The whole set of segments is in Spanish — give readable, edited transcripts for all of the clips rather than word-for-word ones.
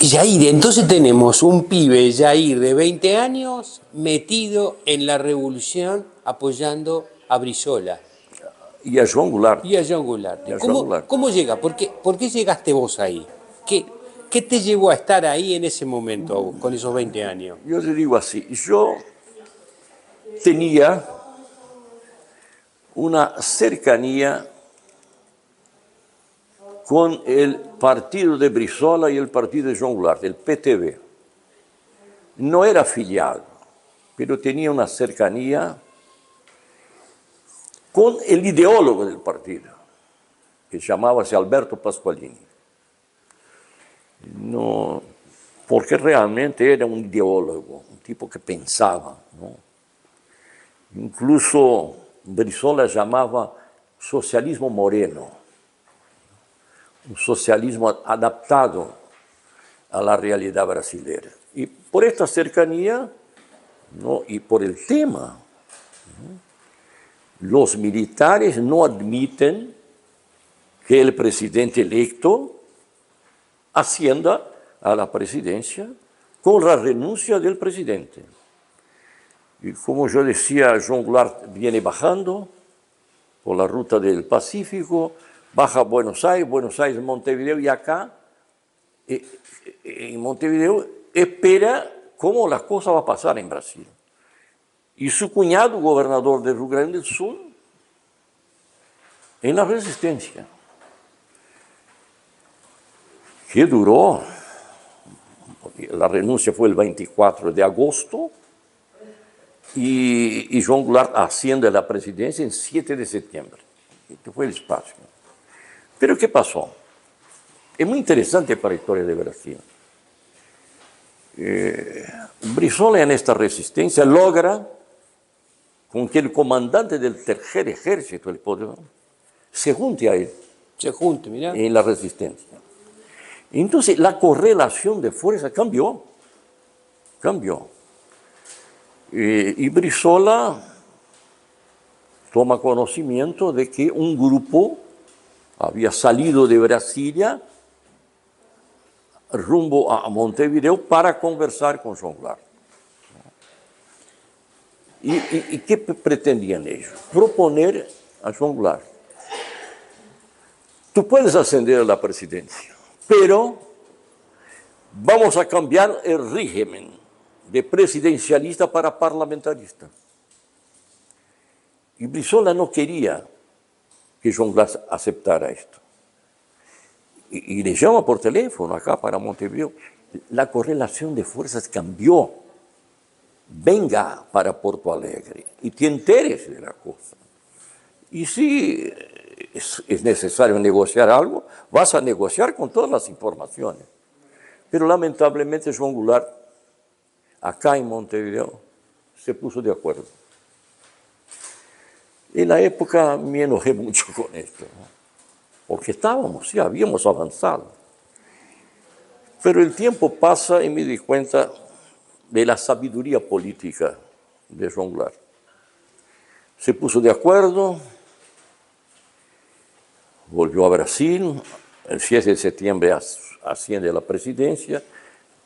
Jair, entonces tenemos un pibe, Jair, de 20 años, metido en la revolución apoyando a Brizola Y a João Goulart. y a John Goulart. Y a João ¿Cómo, Goulart. cómo llega? Por qué llegaste vos ahí? ¿Qué te llevó a estar ahí en ese momento, con esos 20 años? Yo te digo así, yo tenía una cercanía con el partido de Brizola y el partido de João Goulart, el PTB. No era afiliado, pero tenía una cercanía con el ideólogo del partido, que llamábase Alberto Pasqualini. No, porque realmente era un ideólogo, un tipo que pensaba, ¿no? Incluso Brizola llamaba socialismo moreno, un socialismo adaptado a la realidad brasileña. Y por esta cercanía, ¿no? Y por el tema, ¿no? Los militares no admiten que el presidente electo ascienda a la presidencia con la renuncia del presidente. Y como yo decía, João Goulart viene bajando por la ruta del Pacífico, baja a Buenos Aires, Montevideo, y acá, en Montevideo, espera cómo las cosas van a pasar en Brasil. Y su cuñado, gobernador de Rio Grande del Sur, en la resistencia, que duró, la renuncia fue el 24 de agosto, y João Goulart asciende a la presidencia en 7 de septiembre. Este fue el espacio. Pero ¿qué pasó? Es muy interesante para la historia de Brasil. Brizola en esta resistencia logra con que el comandante del tercer ejército, el poder, se junte a él. Se junte, mirá. En la resistencia. Entonces la correlación de fuerza cambió. Y Brizola toma conocimiento de que un grupo había salido de Brasilia rumbo a Montevideo para conversar con João Goulart. ¿Y qué pretendían ellos? Proponer a João Goulart: tú puedes ascender a la presidencia, pero vamos a cambiar el régimen de presidencialista para parlamentarista. Y Brizola no quería que João Goulart aceptara esto. Y le llama por teléfono acá para Montevideo. La correlación de fuerzas cambió. Venga para Porto Alegre y te enteres de la cosa. Y si es necesario negociar algo, vas a negociar con todas las informaciones. Pero lamentablemente João Goulart, acá en Montevideo, se puso de acuerdo. En la época me enojé mucho con esto, ¿no? Porque estábamos, sí, habíamos avanzado. Pero el tiempo pasa y me di cuenta de la sabiduría política de João Goulart. Se puso de acuerdo, volvió a Brasil, el 7 de septiembre asciende a la presidencia,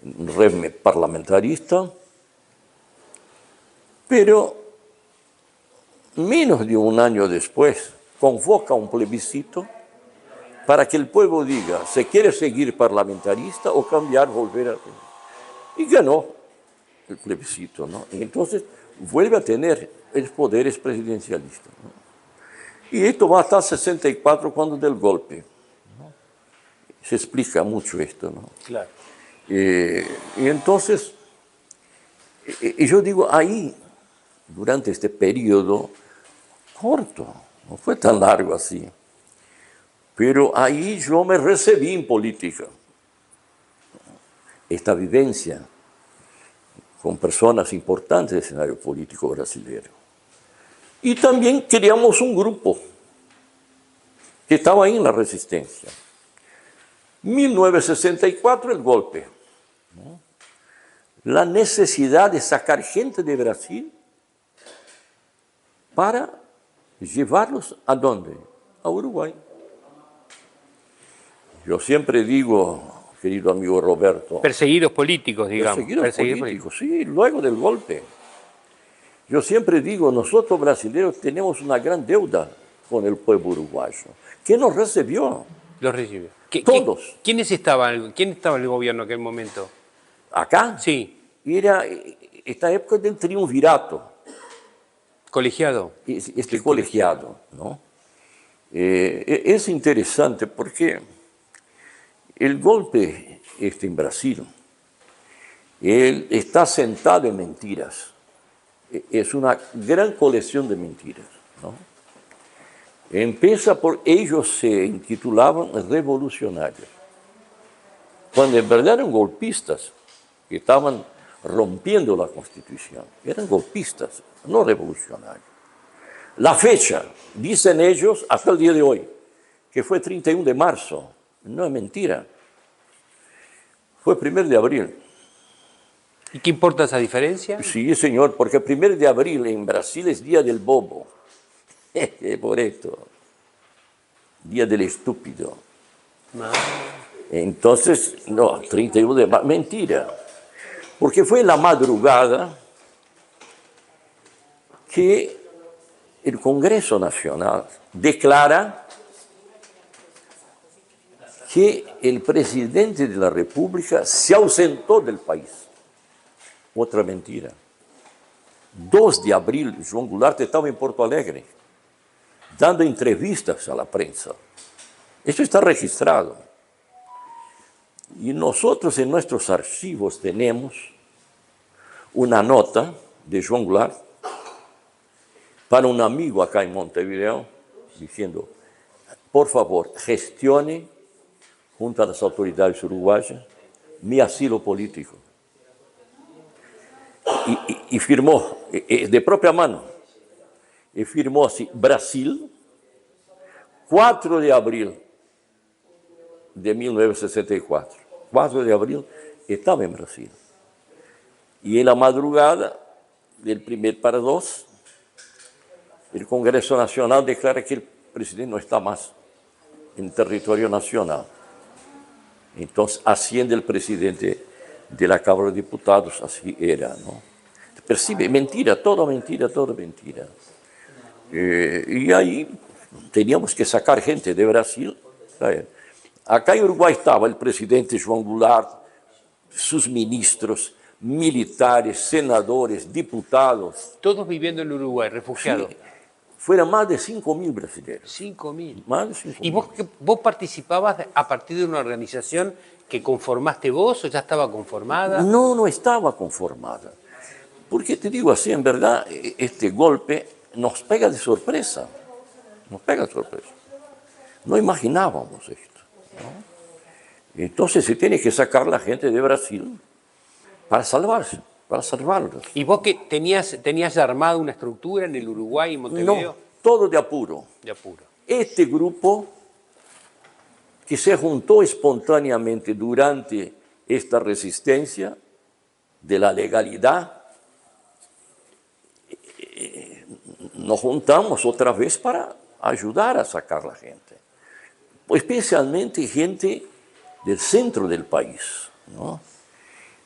un régimen parlamentarista, pero menos de un año después convoca un plebiscito para que el pueblo diga si quiere seguir parlamentarista o cambiar, volver a... Y ganó el plebiscito, ¿no? Y entonces vuelve a tener los poderes presidencialistas, ¿no? Y esto va hasta 64 cuando del golpe, ¿no? Se explica mucho esto, ¿no? Claro. Y entonces, yo digo, ahí, durante este periodo corto, no fue tan largo así, pero ahí yo me recibí en política. Esta vivencia con personas importantes del escenario político brasileño. Y también creamos un grupo que estaba ahí en la resistencia. 1964, el golpe, ¿no? La necesidad de sacar gente de Brasil para llevarlos ¿a dónde? A Uruguay. Yo siempre digo, querido amigo Roberto. Perseguidos políticos, digamos. Perseguidos políticos, sí, luego del golpe. Yo siempre digo, nosotros brasileños tenemos una gran deuda con el pueblo uruguayo, que nos recibió. Los recibió. Todos. ¿Quién estaba en el gobierno en aquel momento? Acá Sí. era esta época del triunvirato. Colegiado. Este colegiado, ¿no? Es interesante porque el golpe en Brasil él está sentado en mentiras. Es una gran colección de mentiras, ¿no? Empieza por ellos se intitulaban revolucionarios, cuando en verdad eran golpistas que estaban rompiendo la Constitución. Eran golpistas, no revolucionarios. La fecha, dicen ellos, hasta el día de hoy, que fue 31 de marzo. No es mentira. Fue 1 de abril. ¿Y qué importa esa diferencia? Sí, señor, porque 1 de abril en Brasil es Día del Bobo. Por esto. Día del Estúpido. Entonces, no, 31 de marzo, mentira. Porque fue en la madrugada que el Congreso Nacional declara que el presidente de la República se ausentó del país. Otra mentira. 2 de abril, João Goulart estaba en Porto Alegre, dando entrevistas a la prensa. Eso está registrado. Y nosotros en nuestros archivos tenemos una nota de João Goulart para un amigo acá en Montevideo, diciendo, por favor, gestione junto a las autoridades uruguayas mi asilo político. Y firmó, de propia mano, y firmó así, Brasil, 4 de abril de 1964. 4 de abril estaba en Brasil. Y en la madrugada del 1 para 2, el Congreso Nacional declara que el presidente no está más en territorio nacional. Entonces asciende el presidente de la Cámara de Diputados, así era, ¿no? Percibe, mentira, todo mentira, todo mentira. Y ahí teníamos que sacar gente de Brasil. Acá en Uruguay estaba el presidente João Goulart, sus ministros, militares, senadores, diputados. Todos viviendo en Uruguay, refugiados. Sí, fueron más de 5.000 brasileños. 5.000. Más de 5.000. ¿Y vos participabas a partir de una organización que conformaste vos o ya estaba conformada? No, no estaba conformada. Porque te digo así, en verdad, este golpe nos pega de sorpresa. Nos pega de sorpresa. No imaginábamos esto, ¿no? Entonces se tiene que sacar la gente de Brasil para salvarse, para salvarlos. ¿Y vos que tenías armada una estructura en el Uruguay y Montevideo? No, todo de apuro. De apuro. Este grupo que se juntó espontáneamente durante esta resistencia de la legalidad, nos juntamos otra vez para ayudar a sacar a la gente, especialmente gente del centro del país, ¿no?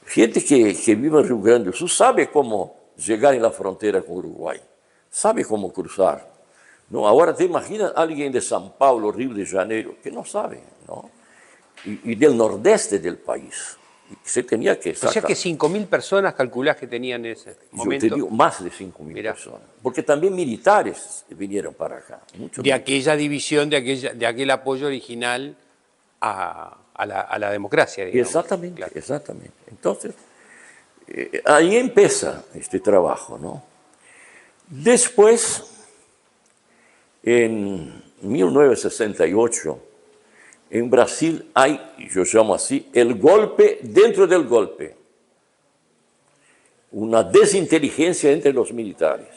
Gente que vive en Rio Grande do Sul sabe cómo llegar en la frontera con Uruguay, sabe cómo cruzar, ¿no? Ahora te imaginas alguien de São Paulo, Rio de Janeiro, que no sabe, ¿no? Y del nordeste del país. Se tenía que sacar. O sea que 5.000 personas calculás que tenían en ese momento. Yo te digo, más de 5.000 personas. Porque también militares vinieron para acá. De aquella división, de aquel apoyo original a la democracia, digamos. Exactamente, Claro. exactamente. Entonces, ahí empieza este trabajo, ¿no? Después, en 1968, en Brasil hay, yo llamo así, el golpe dentro del golpe. Una desinteligencia entre los militares,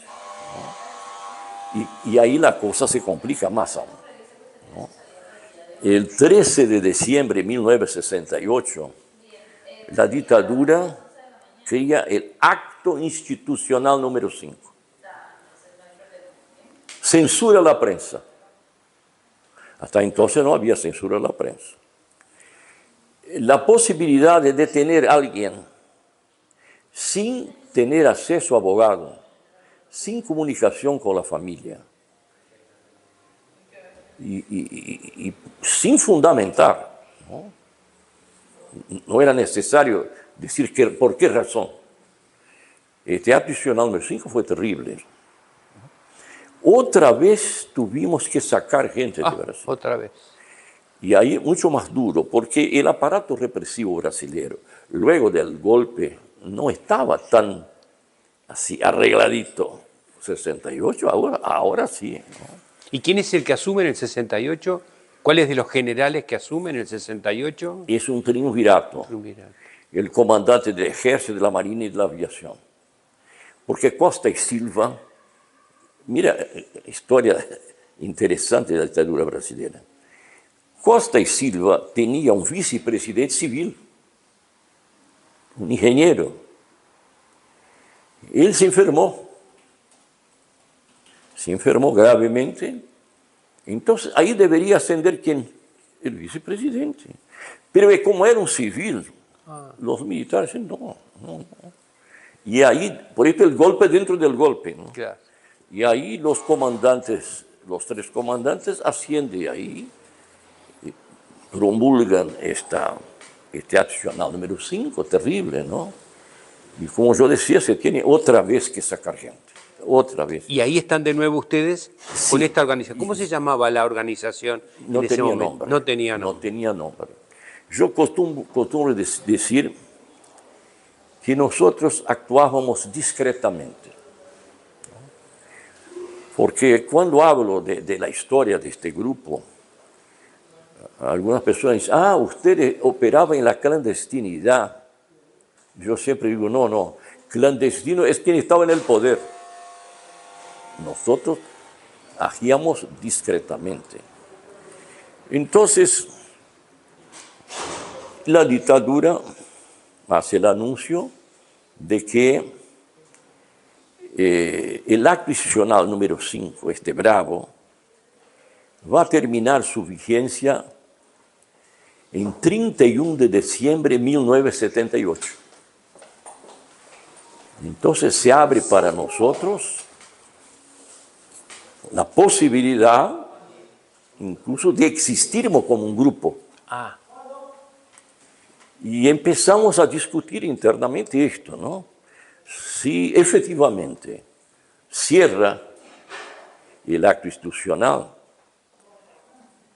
¿no? Y ahí la cosa se complica más aún, ¿no? El 13 de diciembre de 1968, la dictadura crea el Acto Institucional número 5. Censura la prensa. Hasta entonces no había censura a la prensa. la posibilidad de detener a alguien sin tener acceso a abogado, sin comunicación con la familia y sin fundamentar, ¿no? No era necesario decir por qué razón. Este acto institucional número 5 fue terrible. Otra vez tuvimos que sacar gente de Brasil. Otra vez. Y ahí mucho más duro, porque el aparato represivo brasileño, luego del golpe, no estaba tan así arregladito. 68, ahora sí, ¿no? ¿Y quién es el que asume en el 68? ¿Cuáles de los generales que asumen en el 68? Es un triunvirato. El comandante del ejército, de la marina y de la aviación. Porque Costa y Silva, mira, historia interesante de la dictadura brasileña. Costa y Silva tenía un vicepresidente civil, un ingeniero. Él se enfermó gravemente. Entonces, ahí debería ascender ¿quién? El vicepresidente. Pero como era un civil, los militares no. Y ahí, por eso el golpe dentro del golpe, ¿no? Claro. Y ahí los comandantes, los tres comandantes ascienden ahí, y promulgan este acto institucional número 5, terrible, ¿no? Y como yo decía, se tiene otra vez que sacar gente, otra vez. Y ahí están de nuevo ustedes con esta organización. ¿Cómo se llamaba la organización No en ese tenía momento? nombre. No tenía nombre. No tenía nombre. Yo costumbro decir que nosotros actuábamos discretamente. Porque cuando hablo de la historia de este grupo, algunas personas dicen, ustedes operaban en la clandestinidad. Yo siempre digo, no, clandestino es quien estaba en el poder. Nosotros agíamos discretamente. Entonces, la dictadura hace el anuncio de que el acto institucional número 5, este bravo, va a terminar su vigencia en 31 de diciembre de 1978. Entonces se abre para nosotros la posibilidad incluso de existirmos como un grupo. Y empezamos a discutir internamente esto, ¿no? Si efectivamente cierra el acto institucional,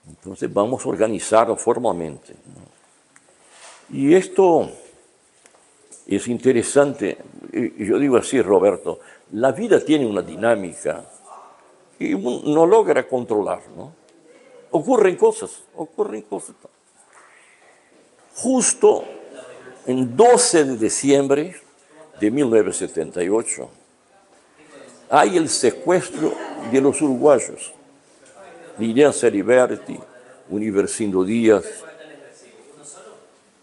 entonces vamos a organizarlo formalmente, ¿no? Y esto es interesante. Yo digo así, Roberto, la vida tiene una dinámica que uno no logra controlar, ¿no? Ocurren cosas. Justo en 12 de diciembre de 1978 hay el secuestro de los uruguayos, Lilian Ceriberti, Universindo Díaz,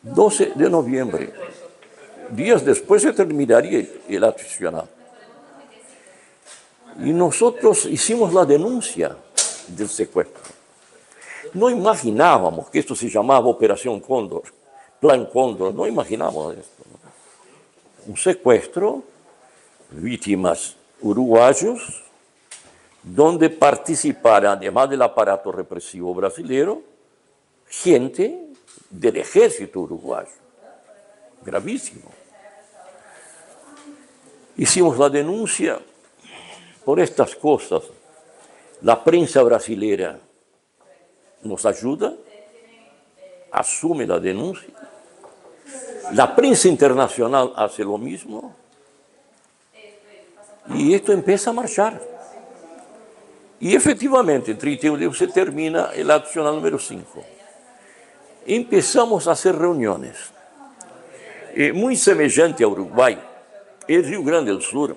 12 de noviembre. Días después se terminaría el acto institucional. Y nosotros hicimos la denuncia del secuestro. No imaginábamos que esto se llamaba Operación Cóndor, Plan Cóndor, no imaginábamos esto, ¿no? Un secuestro, víctimas uruguayos, donde participaran, además del aparato represivo brasileño, gente del ejército uruguayo. Gravísimo. Hicimos la denuncia por estas cosas. La prensa brasilera nos ayuda, asume la denuncia. La prensa internacional hace lo mismo. Y esto empieza a marchar. Y efectivamente, en 31 de se termina el acto institucional número 5. Empezamos a hacer reuniones. Muy semejante a Uruguay, el Río Grande del Sur,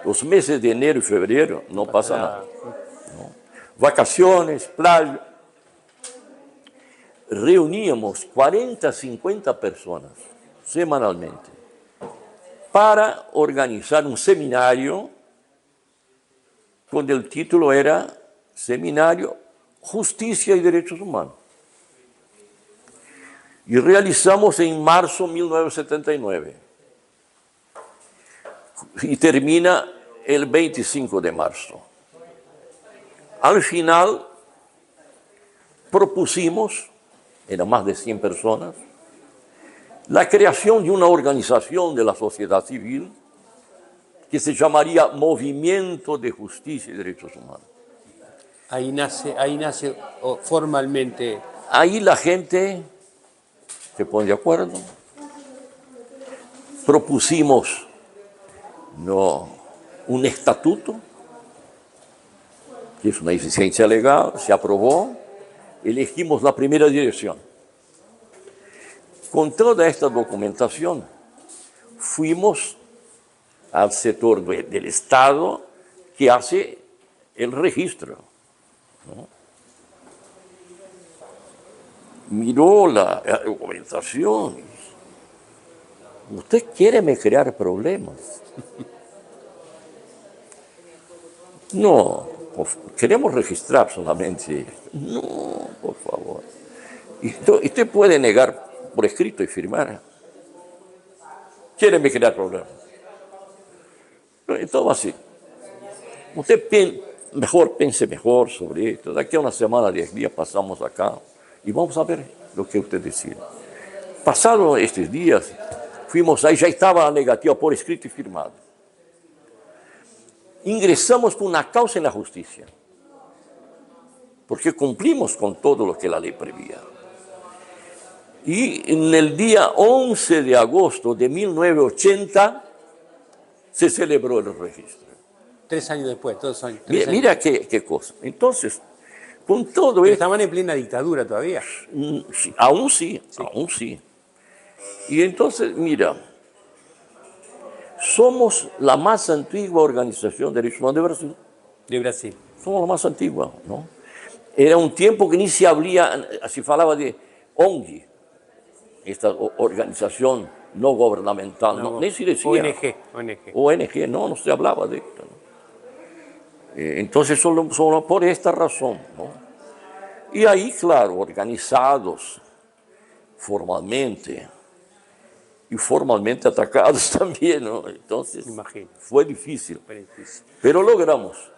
los meses de enero y febrero no pasa nada, ¿no? Vacaciones, playa. Reuníamos 40, 50 personas semanalmente para organizar un seminario donde el título era Seminario Justicia y Derechos Humanos. y realizamos en marzo de 1979 y termina el 25 de marzo. Al final propusimos, eran más de 100 personas, la creación de una organización de la sociedad civil que se llamaría Movimiento de Justicia y Derechos Humanos. Ahí nace formalmente. Ahí la gente se pone de acuerdo. Propusimos un estatuto, que es una exigencia legal, se aprobó, elegimos la primera dirección. Con toda esta documentación, fuimos al sector del Estado que hace el registro, ¿no? Miró la documentación. ¿Usted quiere me crear problemas? No, queremos registrar solamente. No, por favor. Y usted puede negar por escrito y firmar. ¿Quiere me crear problemas? Todo así. Usted pense mejor sobre esto. De aquí a una semana, 10 días, pasamos acá y vamos a ver lo que usted decide. Pasados estos días, fuimos ahí, ya estaba la negativa por escrito y firmado. Ingresamos con una causa en la justicia, porque cumplimos con todo lo que la ley prevía. Y en el día 11 de agosto de 1980 se celebró el registro. 3 años después, todos años. Mira qué cosa. Entonces, con todo Pero esto... estaban en plena dictadura todavía. Sí, aún sí. Y entonces, mira, somos la más antigua organización de derechos humanos de Brasil. De Brasil. Somos la más antigua, ¿no? Era un tiempo que ni se hablaba, se falaba de ONG, esta organización no gubernamental, no, ni se decía. ONG, no se hablaba de esto, ¿no? Entonces, solo por esta razón, ¿no? Y ahí, claro, organizados formalmente y formalmente atacados también, ¿no? Entonces, fue difícil, pero logramos.